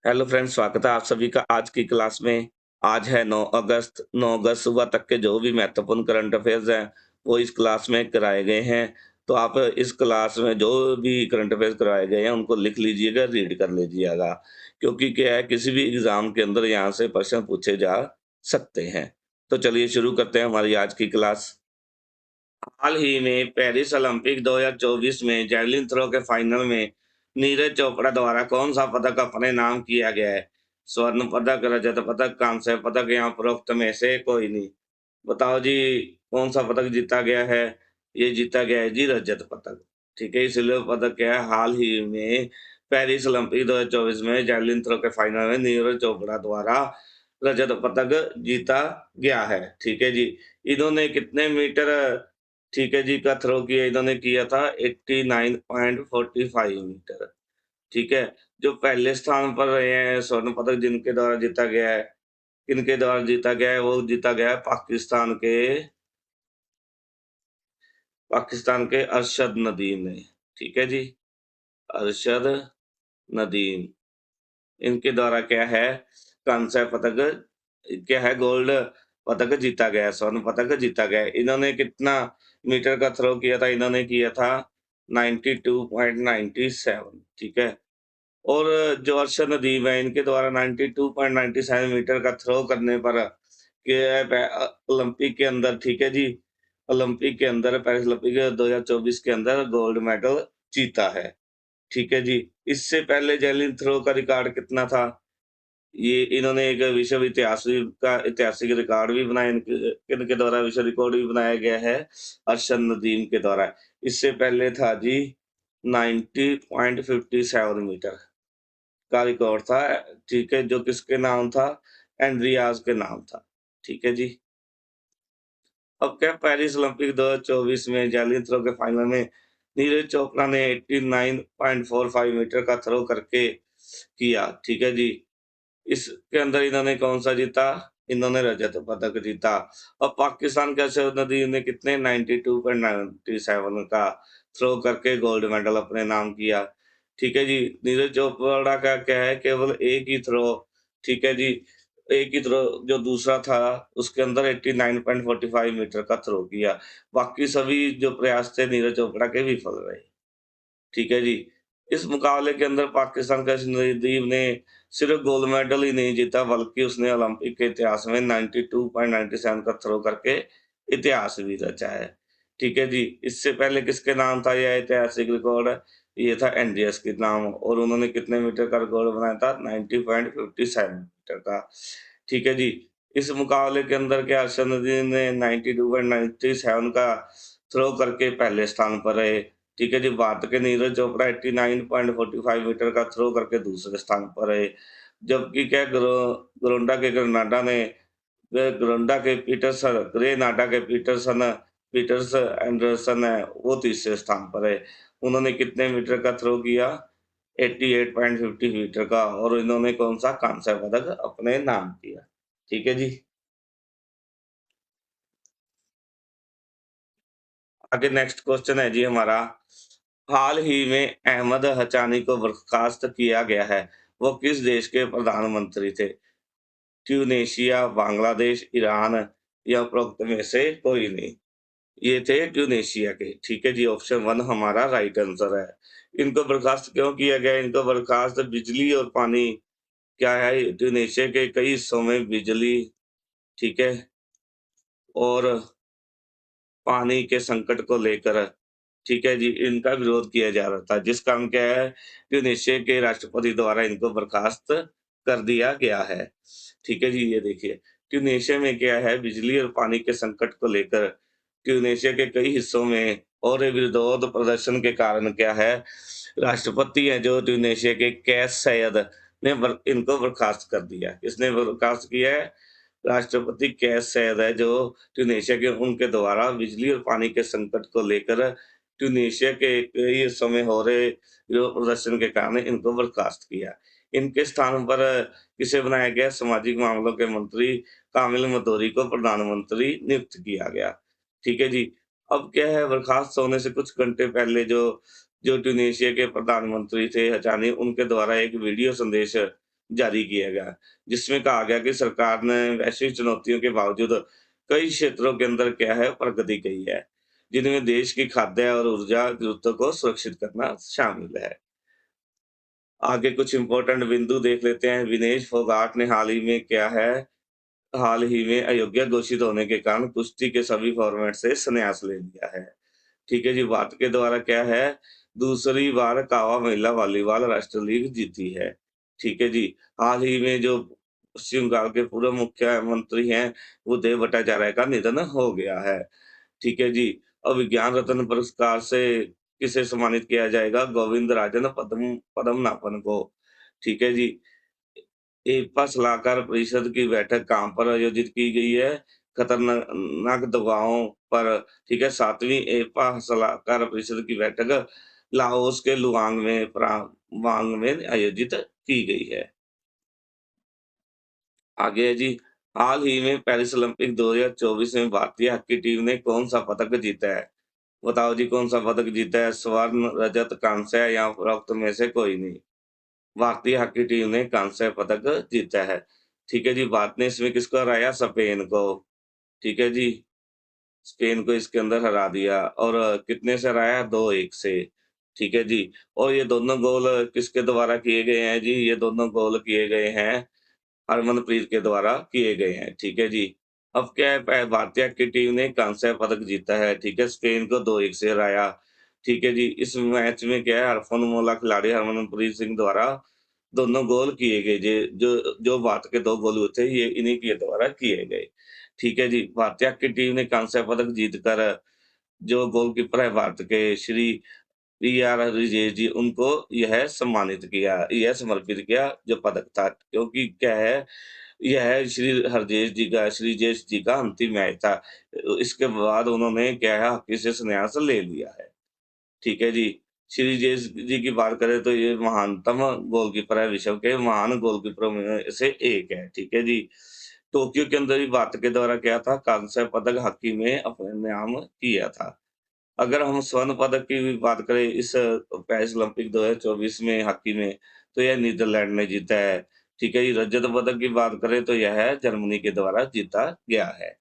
Hello friends, स्वागत है आप सभी का आज की क्लास में। आज है 9 अगस्त। 9 अगस्त सुबह तक के जो भी महत्वपूर्ण करंट अफेयर्स हैं, वो इस क्लास में कराए गए हैं। तो आप इस क्लास में जो भी करंट अफेयर्स कराए गए हैं, उनको लिख लीजिएगा, रीड कर लीजिएगा। क्योंकि क्या है, किसी भी एग्ज़ाम के अंदर यहाँ से प्रश्न पूछे जा सकते हैं। तो चलिए शुरू करते हैं हमारी आज की क्लास। हाल ही में पेरिस ओलंपिक 2024 में जैवलिन थ्रो के फाइनल में नीरज चोपड़ा द्वारा कौन-सा पदक अपने नाम किया गया है? स्वर्ण पदक, रजत पदक, कांस्य पदक या उपरोक्त में से कोई नहीं। बताओ जी, कौन-सा पदक जीता गया है? ये जीता गया है जी रजत पदक। ठीक है, सिल्वर पदक क्या है? हाल ही में पेरिस ओलंपिक 2024 में जैवलिन थ्रो के फाइनल में नीरज चोपड़ा द्वारा रजत पदक जीता गया है। ठीक है जी। इन्होंने कितने मीटर ठीक है जी, का थ्रो किया इन्होंने किया था 89.45 मीटर, ठीक है? जो पहले स्थान पर रहे हैं स्वर्ण पदक जिनके द्वारा जीता गया है, किनके द्वारा जीता गया है, वो जीता गया है पाकिस्तान के अरशद नदीम ने, ठीक है जी? अरशद नदीम, इनके द्वारा क्या है, कांस्य पदक क्या है, गोल्ड पदक जीता गया है, स्वर्ण पदक जीता गया है। इन्होंने कितना मीटर का थ्रो किया था? इन्होंने किया था 92.97, ठीक है? और जो अरशद नदीम है, इनके द्वारा 92.97 मीटर का थ्रो करने पर ओलंपिक के अंदर, ठीक है जी? ओलंपिक के अंदर पेरिस ओलंपिक 2024 के अंदर गोल्ड मेडल जीता है, ठीक है जी? इससे पहले जेवलिन थ्रो का रिकॉर्ड कितना था? ये इन्होंने एक विश्व इतिहास का ऐतिहासिक रिकॉर्ड भी बनाया, इनके द्वारा विश्व रिकॉर्ड भी बनाया गया है अरशद नदीम के द्वारा। इससे पहले था जी 90.57 मीटर का रिकॉर्ड था, ठीक है? जो किसके नाम था? एंड्रियास के नाम था, ठीक है जी? अब क्या पेरिस ओलंपिक 2024 में जैवलिन थ्रो के फाइनल में नीरज चोपड़ा ने 89.45 मीटर का थ्रो करके किया, ठीक है जी? इसके अंदर इन्होंने कौन-सा जीता? इन्होंने रजत पदक जीता। और पाकिस्तान के अरशद नदीम ने कितने 92.97 का थ्रो करके गोल्ड मेडल अपने नाम किया। ठीक है जी। नीरज चोपड़ा का क्या है, केवल एक ही थ्रो, ठीक है जी, एक ही थ्रो जो दूसरा था उसके अंदर 89.45 मीटर का थ्रो किया। बाकी सभी जो प्रयास थे नीरज चोपड़ा के विफल रहे। ठीक है जी। इस मुकाबले के अंदर पाकिस्तान का अर्शदीप ने सिर्फ़ गोल्ड मेडल ही नहीं जीता, बल्कि उसने ओलंपिक के इतिहास में 92.97 का थ्रो करके इतिहास भी रचा है। ठीक है जी। इससे पहले किसके नाम था यह ऐतिहासिक रिकॉर्ड? ये था एनडीएस के नाम, और उन्होंने कितने मीटर का रिकॉर्ड बनाया था? 90.57 मीटर का। ठीक है जी। इस मुकाबले के अंदर क्या अर्शदीप ने 92.97 का थ्रो करके पहले स्थान पर रहे। ठीक है जी, भारत के नीरज चोपड़ा 89.45 मीटर का थ्रो करके दूसरे स्थान पर रहे। जबकि क्या ग्रोंडा के ग्रेनाडा ने ग्रोंडा के ग्रेनाडा के पीटर्स एंडरसन है, वो तीसरे स्थान पर है। उन्होंने कितने मीटर का थ्रो किया? 88.50 मीटर का, और इन्होंने कौन-सा कांस्य पदक अपने नाम किया। ठीक है जी। आगे नेक्स्ट क्वेश्चन है जी हमारा, हाल ही में अहमद हचानी को बर्खास्त किया गया है, वो किस देश के प्रधानमंत्री थे? ट्यूनेशिया, बांग्लादेश, ईरान या उपरोक्त में से कोई नहीं। ये थे ट्यूनेशिया के, ठीक है जी, ऑप्शन 1 हमारा राइट आंसर है। इनको बर्खास्त क्यों किया गया? इनको बर्खास्त बिजली और पानी क्या है, ट्यूनेशिया के कई हिस्सों में बिजली, ठीक है, और पानी के संकट को लेकर, ठीक है जी, इनका विरोध किया जा रहा था, जिस कारण क्या है, ट्यूनीशिया के राष्ट्रपति द्वारा इनको बर्खास्त कर दिया गया है। ठीक है जी, ये देखिए, ट्यूनीशिया में क्या है, बिजली और पानी के संकट को लेकर ट्यूनीशिया के कई हिस्सों में और ये विरोध प्रदर्शन के कारण क्या है, राष्ट्रपति हैं जो ट्यूनीशिया के कैस सैयद ने इनको बर्खास्त कर दिया। किसने बर्खास्त किया है? राष्ट्रपति कैस सैयद है, जो ट्यूनीशिया के उनके द्वारा बिजली और पानी के संकट को लेकर ट्यूनीशिया के कई समय हो रहे विरोध प्रदर्शन के कारण इनको बर्खास्त किया। इनके स्थान पर किसे बनाया गया? सामाजिक मामलों के मंत्री कामिल मदोरी को प्रधानमंत्री नियुक्त किया गया। ठीक है जी। अब क्या है, बर्खास्त होने से कुछ घंटे पहले जो जो ट्यूनीशिया के प्रधानमंत्री थे हचानी, उनके द्वारा एक वीडियो संदेश जारी किया गया, जिसमें कहा गया कि सरकार ने वैश्विक चुनौतियों के बावजूद कई क्षेत्रों के अंदर क्या है प्रगति की है, जिनमें देश की खाद्य और ऊर्जा जरूरतों को सुरक्षित करना शामिल है। आगे कुछ इम्पोर्टेंट बिंदु देख लेते हैं। विनेश फोगाट ने हाल ही में अयोग्य घोषित होने के कारण कुश्ती के सभी फॉर्मेट से संन्यास ले लिया है। ठीक है जी, भारत के द्वारा क्या है, दूसरी बार कावा महिला वॉलीबॉल राष्ट्रीय लीग जीती है। ठीक है जी, हाल ही में जो पश्चिम बंगाल के पूर्व मुख्यमंत्री हैं, उदय भट्टाचार्य का निधन हो गया है। ठीक है जी, और विज्ञान रत्न पुरस्कार से किसे सम्मानित किया जाएगा? गोविंद राजन पद्मनाभन को। ठीक है जी, एपा सलाहकार परिषद की बैठक कहाँ पर आयोजित की गई है? खतरनाक दवाओं पर। ठीक है, 7वीं एपा सलाहकार परिषद की बैठक लाओस के वांग में आयोजित की गई है। आगे है जी, हाल ही में पेरिस ओलंपिक 2024 में भारतीय हॉकी टीम ने कौन-सा पदक जीता है? बताओ जी कौन-सा पदक जीता है? स्वर्ण, रजत, कांस्य या उपरोक्त में से कोई नहीं। भारतीय हॉकी टीम ने कांस्य पदक जीता है। ठीक है जी, भारत ने इसमें किसको हराया? स्पेन को। ठीक है जी, स्पेन को इसके अंदर हरा दिया और कितने से हराया? 2-1 से। ठीक है जी, और ये दोनों गोल किसके द्वारा किए गए हैं जी? ये दोनों गोल किए गए हैं हरमनप्रीत के द्वारा किए गए हैं। ठीक है जी, अब क्या है भारतीय हॉकी टीम ने कांस्य पदक जीता है। ठीक है, स्पेन को 2-1 से हराया। ठीक है जी, इस मैच में क्या है हरफनमौला खिलाड़ी हरमनप्रीत सिंह द्वारा दोनों गोल किए गए जो जो भारत के 2 गोल हुए थे, ये इन्हीं के द्वारा किए गए। ठीक है जी, भारतीय हॉकी टीम ने कांस्य पदक जीतकर जो गोलकीपर है भारत के श्री पीआर हरिजेश जी, उनको यह सम्मानित किया, यह समर्पित किया जो पदक था। क्योंकि क्या है, यह श्री जेश जी का अंतिम मैच था। इसके बाद उन्होंने क्या है हॉकी से संन्यास ले लिया है। ठीक है जी। श्री जेश जी की बात करें तो ये महानतम गोलकीपर है, विश्व के महान गोलकीपरों में से एक है। ठीक है जी। टोक्यो के अंदर भी भारत के द्वारा क्या था, कांस्य पदक हॉकी में अपने नाम किया था। अगर हम स्वर्ण पदक की भी बात करें इस पेरिस ओलंपिक 2024 में हॉकी में, तो यह नीदरलैंड ने जीता है। ठीक है जी, रजत पदक की बात करें तो यह जर्मनी के द्वारा जीता गया है।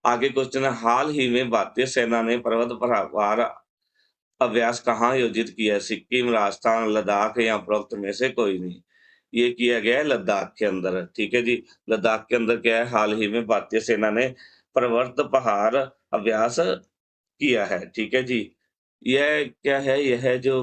आगे क्वेश्चन है, हाल ही में भारतीय सेना ने पर्वत प्रहार अभ्यास कहाँ आयोजित किया है? सिक्किम, राजस्थान, लद्दाख या उपरोक्त में से कोई नहीं। ये किया गया है लद्दाख के अंदर। ठीक है जी, लद्दाख के अंदर क्या है, हाल ही में भारतीय सेना ने पर्वत पहाड़ अभ्यास किया है। ठीक है जी, यह क्या है, यह जो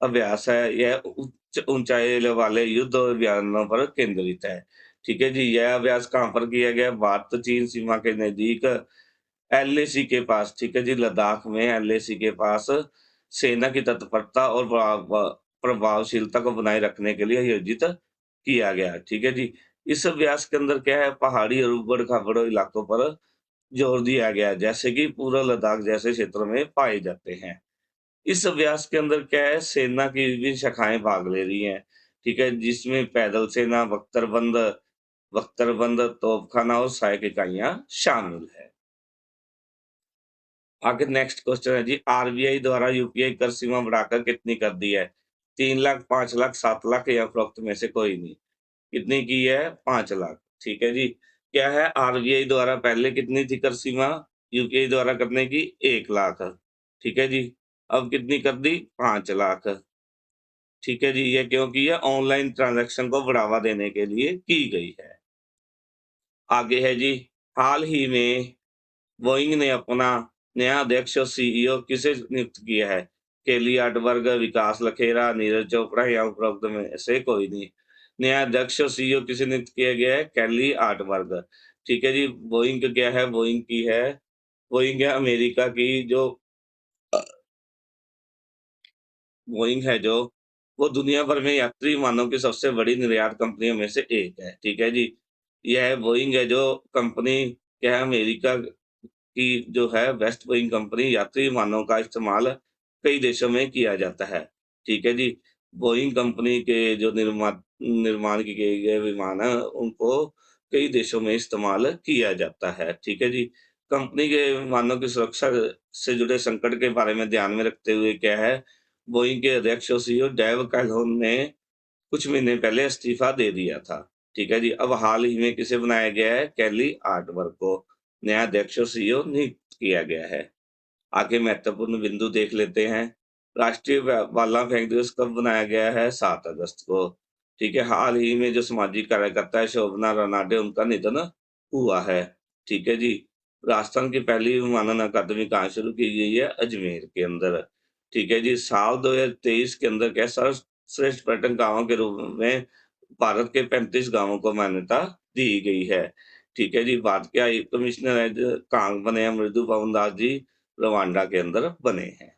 अभ्यास है, यह उच्च ऊंचाई वाले युद्ध अभियानों पर केंद्रित है। ठीक है जी, यह अभ्यास कहाँ पर किया गया? भारत चीन सीमा के नजदीक एलएसी के पास। ठीक है जी, लद्दाख में एलएसी के पास सेना की तत्परता और प्रभावशीलता को बनाए रखने के लिए आयोजित किया गया। ठीक है जी, इस अभ्यास के अंदर क्या है, पहाड़ी और उबड़-खाबड़ इलाकों पर जोर दिया गया है, जैसे कि पूर्व लद्दाख जैसे क्षेत्रों में पाए जाते हैं। इस अभ्यास के अंदर क्या है, सेना की विभिन्न शाखाएँ भाग ले रही हैं। ठीक है, जिसमें पैदल सेना, बख्तरबंद, तोपखाना और सहायक इकाइयाँ शामिल हैं। आगे नेक्स्ट क्वेश्चन है जी, आरबीआई द्वारा यूपीआई कर सीमा बढ़ाकर कितनी कर दी है? 3 लाख, 5 लाख, 7 लाख या उपरोक्त में से कोई नहीं। कितनी की है? 5 लाख। ठीक है जी। क्या है, आरबीआई द्वारा पहले कितनी थी कर सीमा? यूपीआई द्वारा करने की 1 लाख। ठीक है जी। अब कितनी कर दी? 5 लाख। ठीक है जी। ये क्योंकि ये ऑनलाइन ट्रांज़ैक्शन को बढ़ावा देने के लिए की गई है। आगे है जी, हाल ही में बोइंग ने अपना नया अध्यक्ष और सीईओ किसे नियुक्त किया है? केली आटवर्ग, विकास लखेरा, नीरज चोपड़ा या उपरोक्त में से कोई नहीं। नया अध्यक्ष और सीईओ किसे नियुक्त किया गया है? केली आटवर्ग। ठीक है जी, बोइंग क्या है? बोइंग है अमेरिका की जो बोइंग है जो, वो दुनिया भर में यात्री विमानों की सबसे बड़ी निर्यात कंपनियों में से एक है। ठीक है जी। यह बोइंग है जो कंपनी क्या है, अमेरिका की जो है वेस्ट बोइंग कंपनी यात्री विमानों का इस्तेमाल कई देशों में किया जाता है। ठीक है जी। बोइंग कंपनी के जो निर्माण किए गए विमान हैं, उनको कई देशों में इस्तेमाल किया जाता है। ठीक है जी। कंपनी के विमानों की सुरक्षा से जुड़े संकट के बारे में ध्यान में रखते हुए क्या है, बोइंग के अध्यक्ष और सीईओ डेव कैल्होन ने कुछ महीने पहले इस्तीफा दे दिया था। ठीक है जी। अब हाल ही में किसे बनाया गया है? केली आर्टवर्क को नया अध्यक्ष और सीईओ नियुक्त किया गया है। आगे महत्वपूर्ण बिंदु देख लेते हैं। राष्ट्रीय भाला फेंक दिवस कब बनाया गया है? 7 अगस्त को। ठीक है। हाल ही में जो सामाजिक कार्यकर्ता है शोभना रनाडे, उनका निधन हुआ है। ठीक है जी। राजस्थान की पहली विमानन अकादमी कहाँ शुरू की गई है? अजमेर के अंदर। ठीक है जी। साल 2023 के अंदर क्या सर्वश्रेष्ठ पर्यटन गांवों के रूप में भारत के 35 गांवों को मान्यता दी गई है। ठीक है जी। भारत के हाई कमिश्नर है जो कहाँ बने हैं? मृदु पवन दास जी रवांडा के अंदर बने हैं।